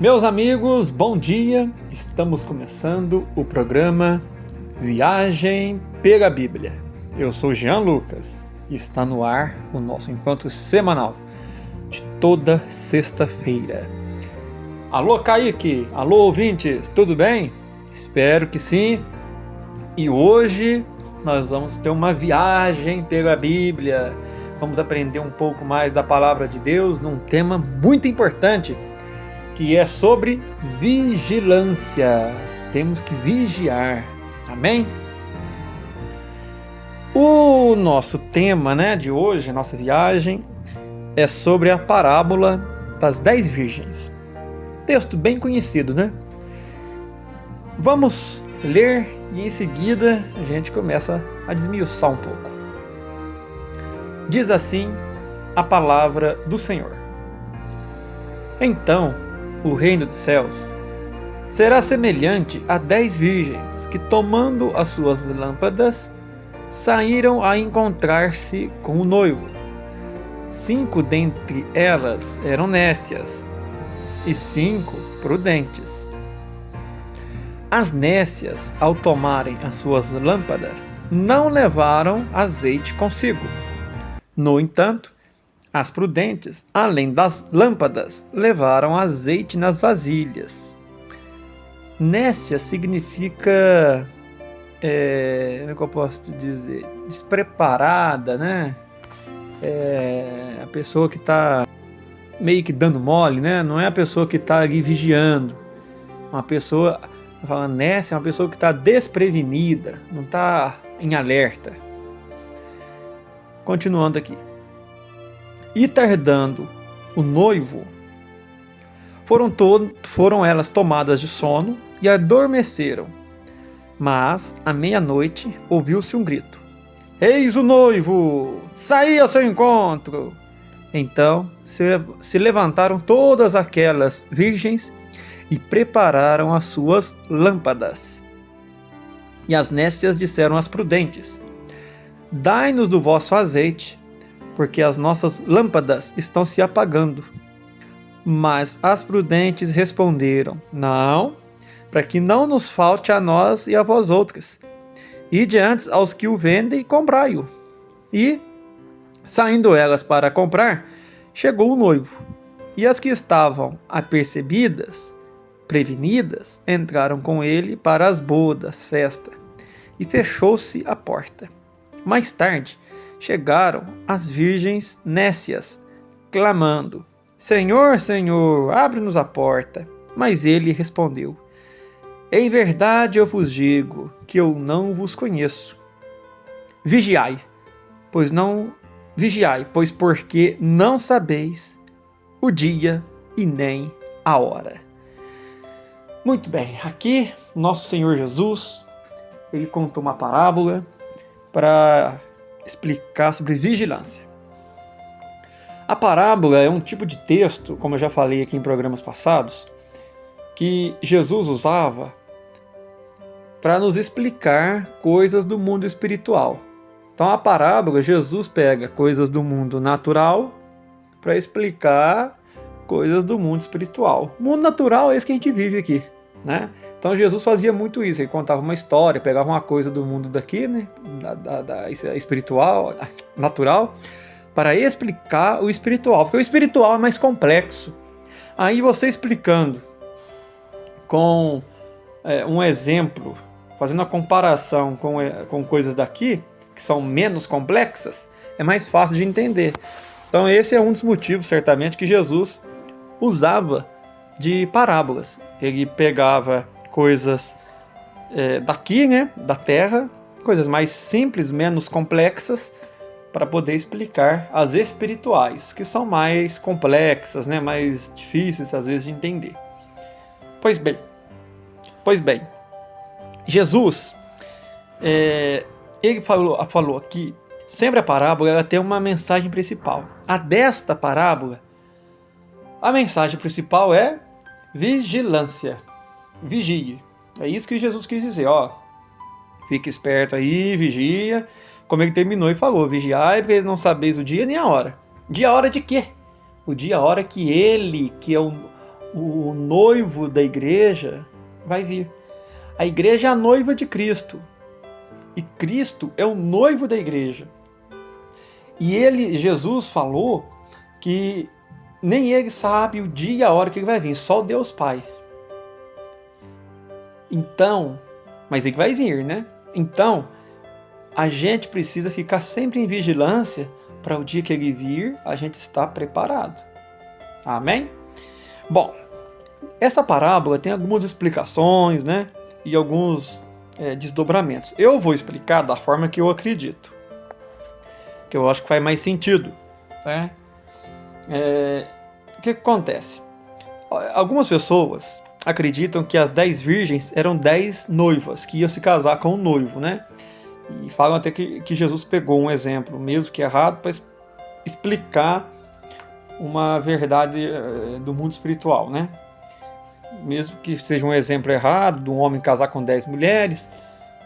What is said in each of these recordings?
Meus amigos, bom dia! Estamos começando o programa Viagem pela Bíblia. Eu sou Jean Lucas e está no ar o nosso encontro semanal de toda sexta-feira. Alô Kaique, alô ouvintes, tudo bem? Espero que sim. E hoje nós vamos ter uma viagem pela Bíblia. Vamos aprender um pouco mais da Palavra de Deus num tema muito importante, que é sobre vigilância. Temos que vigiar. Amém? O nosso tema, de hoje, nossa viagem, é sobre a parábola das 10 virgens. Texto bem conhecido, né? Vamos ler e em seguida a gente começa a desmiuçar um pouco. Diz assim a palavra do Senhor. Então, o reino dos céus será semelhante a 10 virgens que, tomando as suas lâmpadas, saíram a encontrar-se com o noivo. 5 dentre elas eram nécias e 5 prudentes. As nécias, ao tomarem as suas lâmpadas, não levaram azeite consigo. No entanto, as prudentes, além das lâmpadas, levaram azeite nas vasilhas. Nécia significa, como é que eu posso dizer? Despreparada, né? A pessoa que está meio que dando mole, né? Não é a pessoa que está ali vigiando. Uma pessoa, falando nécia, é uma pessoa que está desprevenida, não está em alerta. Continuando aqui. E tardando o noivo, foram elas tomadas de sono e adormeceram. Mas, à meia-noite, ouviu-se um grito: Eis o noivo! Saí ao seu encontro! Então se levantaram todas aquelas virgens e prepararam as suas lâmpadas. E as nécias disseram às prudentes: Dai-nos do vosso azeite, porque as nossas lâmpadas estão se apagando. Mas as prudentes responderam: Não, para que não nos falte a nós e a vós outras. Ide antes aos que o vendem e comprai-o. E, saindo elas para comprar, chegou o noivo. E as que estavam apercebidas, prevenidas, entraram com ele para as bodas, festa, e fechou-se a porta. Mais tarde, chegaram as virgens nécias, clamando: Senhor, Senhor, abre-nos a porta. Mas ele respondeu: Em verdade eu vos digo que eu não vos conheço. Vigiai, pois porque não sabeis o dia e nem a hora. Muito bem, aqui nosso Senhor Jesus, ele contou uma parábola para explicar sobre vigilância. A parábola é um tipo de texto, como eu já falei aqui em programas passados, que Jesus usava para nos explicar coisas do mundo espiritual. Então a parábola, Jesus pega coisas do mundo natural para explicar coisas do mundo espiritual. O mundo natural é esse que a gente vive aqui, né? Então Jesus fazia muito isso, ele contava uma história, pegava uma coisa do mundo daqui, né, da espiritual, natural, para explicar o espiritual, porque o espiritual é mais complexo. Aí você explicando com um exemplo, fazendo a comparação com coisas daqui, que são menos complexas, é mais fácil de entender. Então esse é um dos motivos, certamente, que Jesus usava de parábolas. Ele pegava coisas daqui, da terra, coisas mais simples, menos complexas, para poder explicar as espirituais, que são mais complexas, mais difíceis às vezes de entender. Pois bem, Jesus, ele falou aqui, sempre a parábola ela tem uma mensagem principal. A desta parábola, a mensagem principal é vigilância. Vigie. É isso que Jesus quis dizer, fique esperto aí, vigia. Como ele terminou e falou: vigiai, porque não sabeis o dia nem a hora. Dia, a hora de quê? O dia, a hora que ele, que é o noivo da igreja vai vir. A igreja é a noiva de Cristo. E Cristo é o noivo da igreja. E Jesus falou que nem ele sabe o dia e a hora que ele vai vir, só o Deus Pai. Então, mas ele vai vir, né? Então, a gente precisa ficar sempre em vigilância para o dia que ele vir, a gente estar preparado. Amém? Bom, essa parábola tem algumas explicações, né? E alguns desdobramentos. Eu vou explicar da forma que eu acredito, que eu acho que faz mais sentido, né? O que acontece? Algumas pessoas acreditam que as 10 virgens eram 10 noivas que iam se casar com o noivo, né? E falam até que Jesus pegou um exemplo, mesmo que errado, para explicar uma verdade do mundo espiritual, né? Mesmo que seja um exemplo errado de um homem casar com 10 mulheres,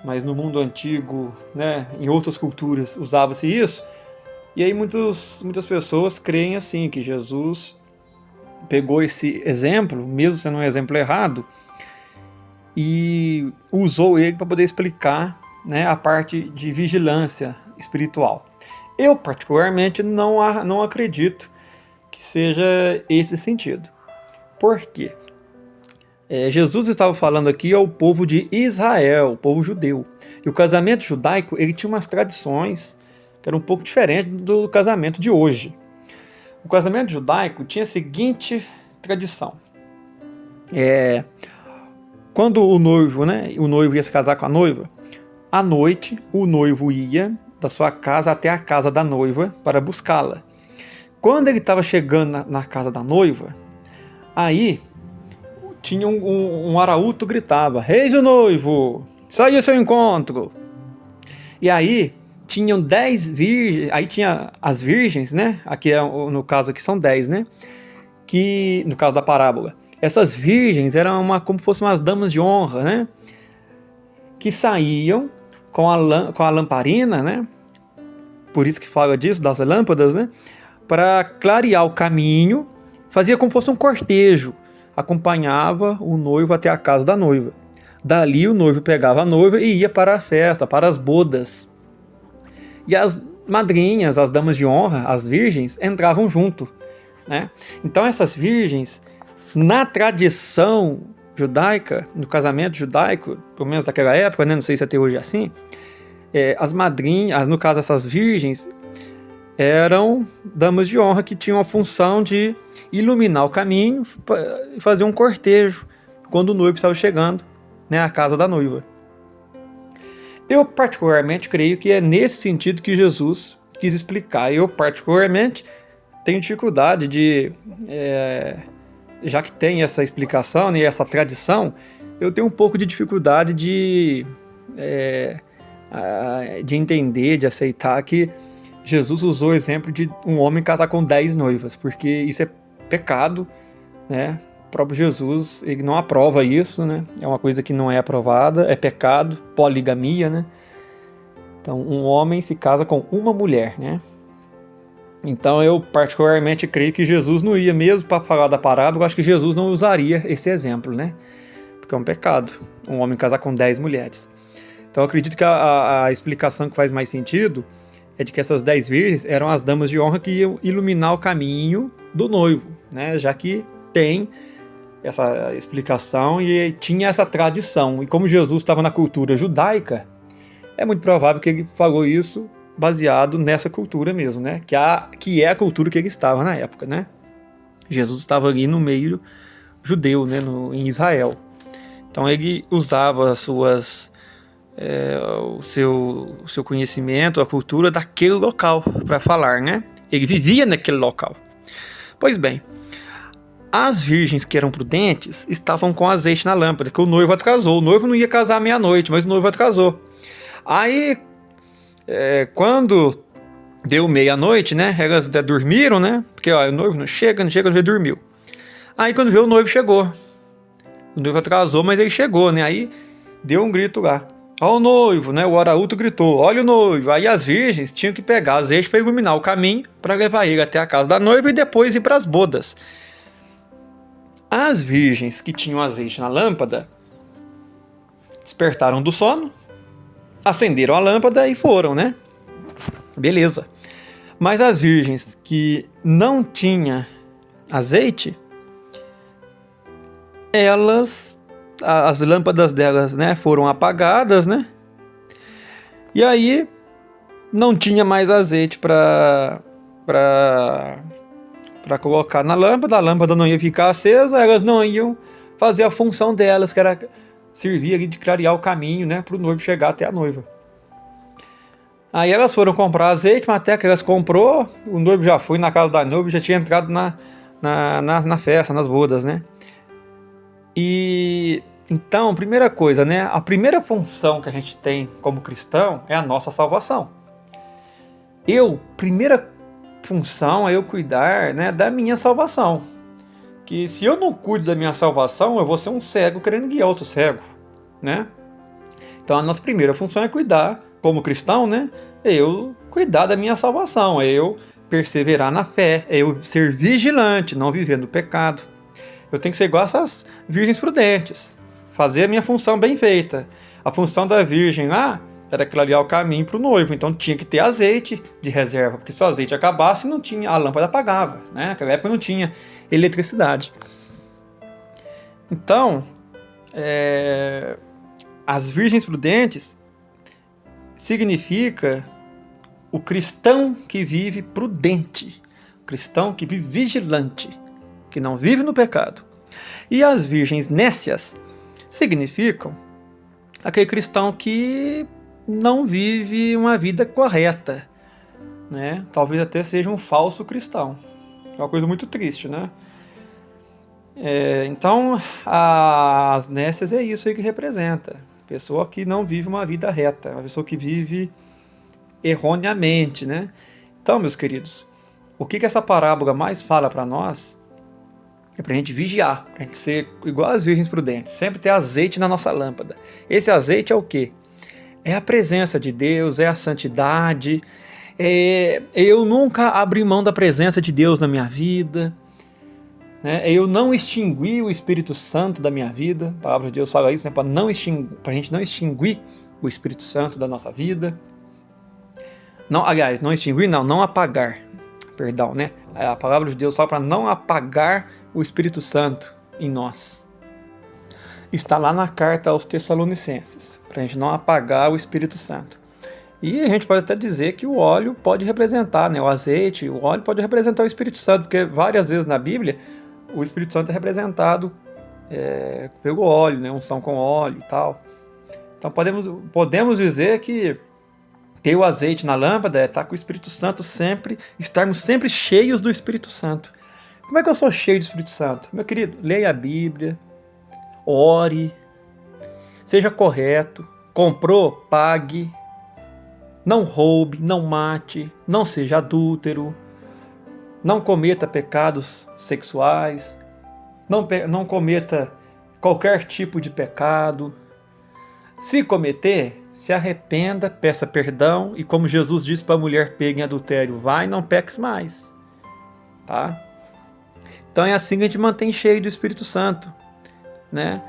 mas no mundo antigo, né, em outras culturas usava-se isso. E aí muitas pessoas creem assim, que Jesus pegou esse exemplo, mesmo sendo um exemplo errado, e usou ele para poder explicar, né, a parte de vigilância espiritual. Eu, particularmente, não acredito que seja esse sentido. Por quê? Jesus estava falando aqui ao povo de Israel, o povo judeu. E o casamento judaico ele tinha umas tradições que eram um pouco diferentes do casamento de hoje. O casamento judaico tinha a seguinte tradição. Quando o noivo ia se casar com a noiva, à noite o noivo ia da sua casa até a casa da noiva para buscá-la. Quando ele estava chegando na casa da noiva, aí tinha um arauto gritava: "Reis o noivo, sai ao seu encontro!" E aí tinham 10 virgens, aí tinha as virgens, né? Aqui no caso aqui são 10, né? Que no caso da parábola, essas virgens eram como se fossem umas damas de honra, né? Que saíam com a lamparina, né? Por isso que fala disso, das lâmpadas, né? Para clarear o caminho, fazia como se fosse um cortejo. Acompanhava o noivo até a casa da noiva. Dali o noivo pegava a noiva e ia para a festa, para as bodas. E as madrinhas, as damas de honra, as virgens, entravam junto, né? Então essas virgens, na tradição judaica, no casamento judaico, pelo menos daquela época, né? Não sei se até hoje é assim, as madrinhas, no caso essas virgens, eram damas de honra que tinham a função de iluminar o caminho e fazer um cortejo quando o noivo estava chegando, né, à casa da noiva. Eu particularmente creio que é nesse sentido que Jesus quis explicar. Eu particularmente tenho dificuldade de, já que tem essa explicação, né, essa tradição, eu tenho um pouco de dificuldade de entender, de aceitar que Jesus usou o exemplo de um homem casar com 10 noivas, porque isso é pecado, né? O próprio Jesus, ele não aprova isso, né? É uma coisa que não é aprovada, é pecado, poligamia, né? Então, um homem se casa com uma mulher, né? Então, eu particularmente creio que Jesus não ia, mesmo para falar da parábola, eu acho que Jesus não usaria esse exemplo, né? Porque é um pecado, um homem casar com 10 mulheres. Então, eu acredito que a explicação que faz mais sentido é de que essas 10 virgens eram as damas de honra que iam iluminar o caminho do noivo, né? Já que tem essa explicação e tinha essa tradição. E como Jesus estava na cultura judaica, é muito provável que ele falou isso baseado nessa cultura mesmo, né? Que é a cultura que ele estava na época, né? Jesus estava ali no meio judeu, né? Em Israel. Então ele usava as suas o seu conhecimento, a cultura daquele local para falar, né? Ele vivia naquele local. Pois bem, as virgens que eram prudentes estavam com azeite na lâmpada, que o noivo atrasou. O noivo não ia casar à meia-noite, mas o noivo atrasou. Aí, quando deu meia-noite, né? Elas até dormiram, né? Porque o noivo não chega, dormiu. Aí quando viu, o noivo chegou. O noivo atrasou, mas ele chegou, né? Aí deu um grito lá. Olha o noivo, né? O arauto gritou, olha o noivo. Aí as virgens tinham que pegar azeite para iluminar o caminho, para levar ele até a casa da noiva e depois ir para as bodas. As virgens que tinham azeite na lâmpada despertaram do sono, acenderam a lâmpada e foram, né? Beleza. Mas as virgens que não tinham azeite, as lâmpadas delas, né, foram apagadas, né? E aí não tinha mais azeite para colocar na lâmpada, a lâmpada não ia ficar acesa, elas não iam fazer a função delas, que era servir ali de clarear o caminho, né, para o noivo chegar até a noiva. Aí elas foram comprar azeite, mas até que elas comprou, o noivo já foi na casa da noiva, já tinha entrado na festa, nas bodas, né? E então, primeira coisa, né? A primeira função que a gente tem como cristão é a nossa salvação. Primeira função é eu cuidar, né, da minha salvação. Que se eu não cuido da minha salvação, eu vou ser um cego querendo guiar outro cego, né? Então a nossa primeira função é cuidar, como cristão, né? É eu cuidar da minha salvação, é eu perseverar na fé, é eu ser vigilante, não viver no pecado. Eu tenho que ser igual essas virgens prudentes, fazer a minha função bem feita. A função da virgem lá era clarear o caminho para o noivo, então tinha que ter azeite de reserva, porque se o azeite acabasse, não tinha, a lâmpada apagava, né? Naquela época não tinha eletricidade. Então, as virgens prudentes significa o cristão que vive prudente, o cristão que vive vigilante, que não vive no pecado. E as virgens nécias significam aquele cristão que não vive uma vida correta, né? Talvez até seja um falso cristão. É uma coisa muito triste, né? Então, as nécias é isso aí que representa. Pessoa que não vive uma vida reta, uma pessoa que vive erroneamente, né? Então, meus queridos, o que essa parábola mais fala para nós é para a gente vigiar, para a gente ser igual as virgens prudentes, sempre ter azeite na nossa lâmpada. Esse azeite é o quê? É a presença de Deus, é a santidade, eu nunca abri mão da presença de Deus na minha vida, né? Eu não extingui o Espírito Santo da minha vida, a palavra de Deus fala isso, né? Para a gente não extinguir o Espírito Santo da nossa vida. Não, aliás, não extinguir, não apagar, perdão, né? A palavra de Deus fala para não apagar o Espírito Santo em nós. Está lá na carta aos Tessalonicenses, para a gente não apagar o Espírito Santo. E a gente pode até dizer que o óleo pode representar, né? O azeite, o óleo pode representar o Espírito Santo, porque várias vezes na Bíblia o Espírito Santo é representado pelo óleo, né? Unção com óleo e tal. Então podemos dizer que ter o azeite na lâmpada é estar com o Espírito Santo sempre, estarmos sempre cheios do Espírito Santo. Como é que eu sou cheio do Espírito Santo? Meu querido, leia a Bíblia, ore, seja correto, comprou, pague, não roube, não mate, não seja adúltero, não cometa pecados sexuais, não cometa qualquer tipo de pecado. Se cometer, se arrependa, peça perdão e, como Jesus disse para a mulher pega em adultério, vai, não peques mais, tá? Então é assim que a gente mantém cheio do Espírito Santo, né?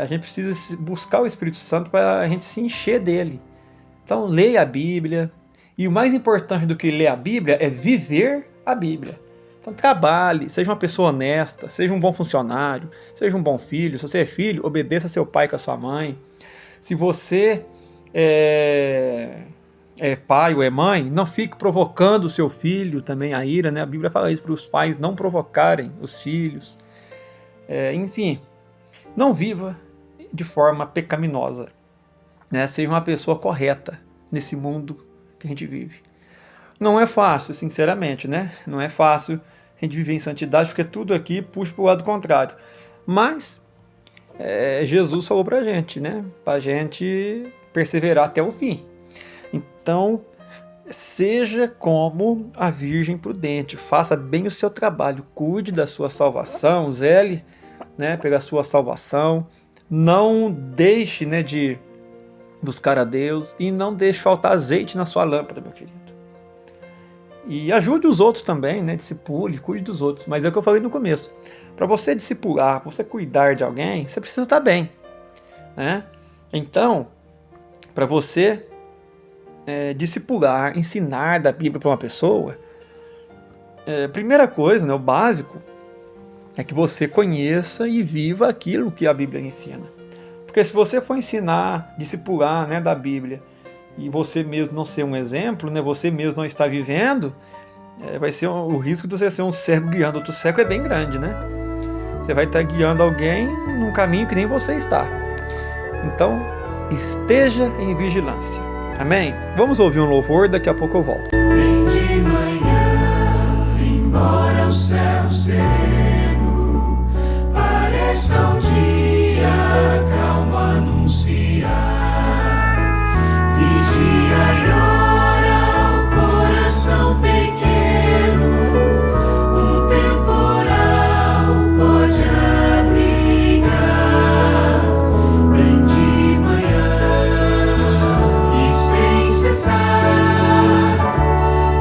A gente precisa buscar o Espírito Santo para a gente se encher dele. Então leia a Bíblia, e o mais importante do que ler a Bíblia é viver a Bíblia. Então trabalhe, seja uma pessoa honesta, seja um bom funcionário, seja um bom filho. Se você é filho, obedeça seu pai com a sua mãe. Se você é pai ou é mãe, não fique provocando o seu filho também a ira, né? A Bíblia fala isso para os pais não provocarem os filhos. Enfim, não viva de forma pecaminosa, né? Seja uma pessoa correta nesse mundo que a gente vive. Não é fácil, sinceramente, né? Não é fácil a gente viver em santidade, porque tudo aqui puxa para o lado contrário. Mas Jesus falou para a gente, né? Para a gente perseverar até o fim. Então, seja como a Virgem prudente, faça bem o seu trabalho, cuide da sua salvação, zele, né, pela sua salvação, não deixe, né, de buscar a Deus e não deixe faltar azeite na sua lâmpada, meu querido. E ajude os outros também, né? Discipule, cuide dos outros. Mas é o que eu falei no começo. Para você discipular, para você cuidar de alguém, você precisa estar bem, né? Então, para você discipular, ensinar da Bíblia para uma pessoa, primeira coisa, né, o básico, é que você conheça e viva aquilo que a Bíblia ensina. Porque se você for ensinar, discipular, né, da Bíblia, e você mesmo não ser um exemplo, né, você mesmo não está vivendo, vai ser o risco de você ser um cego guiando outro cego é bem grande, né? Você vai estar guiando alguém num caminho que nem você está. Então, esteja em vigilância. Amém? Vamos ouvir um louvor, daqui a pouco eu volto. Vem de manhã, embora o céu sereno pareça um dia calmo anunciar. Vigia e ora o coração pequeno, um temporal pode abrigar. Vem de manhã e sem cessar,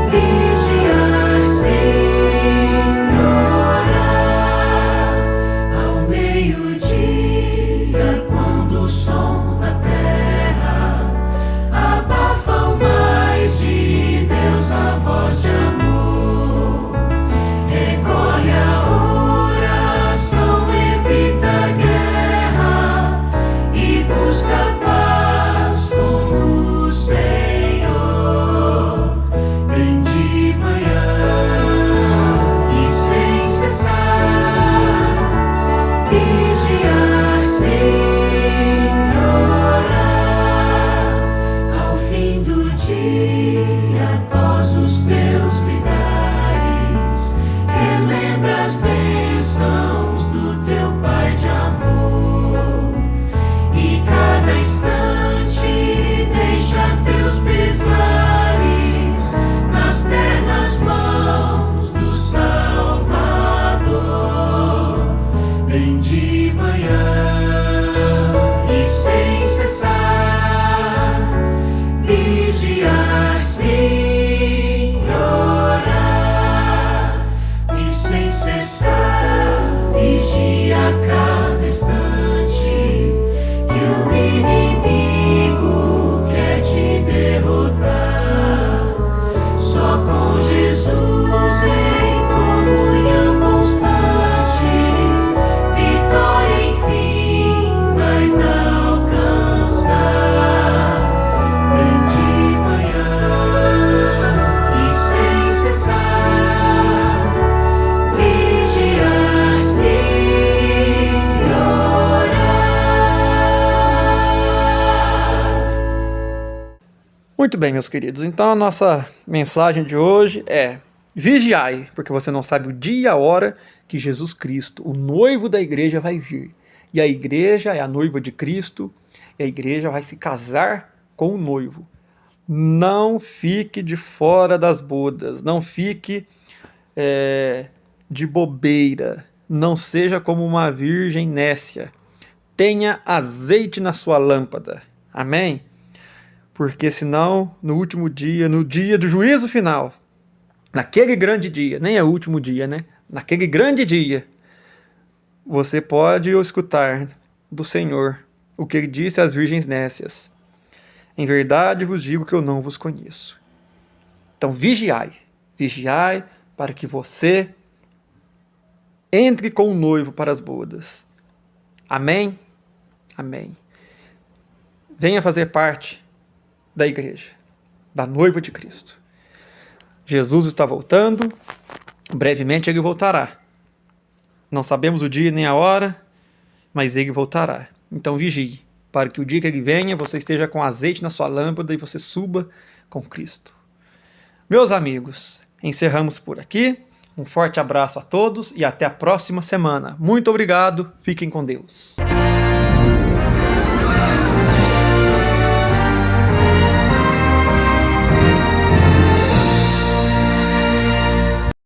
vigiar sem orar. Ao meio-dia, quando os sons da terra abafam mais de Deus a voz de amor, recorre à oração, evita guerra e busca paz com o Senhor. Vem de manhã e sem cessar, vigiar sem orar. Ao fim do dia, após os teus lidares, relembra as bênçãos do teu Pai de amor. E cada instante deixa teus pesares nas ternas mãos do Salvador. Vem de manhã e sem cessar, vigiar sem orar. E sem cessar, vigia a cada instante, que o inimigo quer te derrotar. Só com Jesus em comunhão constante, vitória enfim vais alcançar. Vem de manhã e sem cessar, vigiar sem orar. Muito bem, meus queridos. Então a nossa mensagem de hoje é: vigiai, porque você não sabe o dia e a hora que Jesus Cristo, o noivo da igreja, vai vir. E a igreja é a noiva de Cristo, e a igreja vai se casar com o noivo. Não fique de fora das bodas, não fique de bobeira, não seja como uma virgem nécia. Tenha azeite na sua lâmpada. Amém? Porque senão, no último dia, no dia do juízo final, naquele grande dia, nem é o último dia, né? Naquele grande dia, você pode escutar do Senhor o que ele disse às virgens nécias: em verdade vos digo que eu não vos conheço. Então vigiai, vigiai para que você entre com o noivo para as bodas. Amém? Amém. Venha fazer parte da igreja, da noiva de Cristo. Jesus está voltando, brevemente ele voltará. Não sabemos o dia nem a hora, mas ele voltará. Então vigie, para que o dia que ele venha, você esteja com azeite na sua lâmpada e você suba com Cristo. Meus amigos, encerramos por aqui. Um forte abraço a todos e até a próxima semana. Muito obrigado, fiquem com Deus.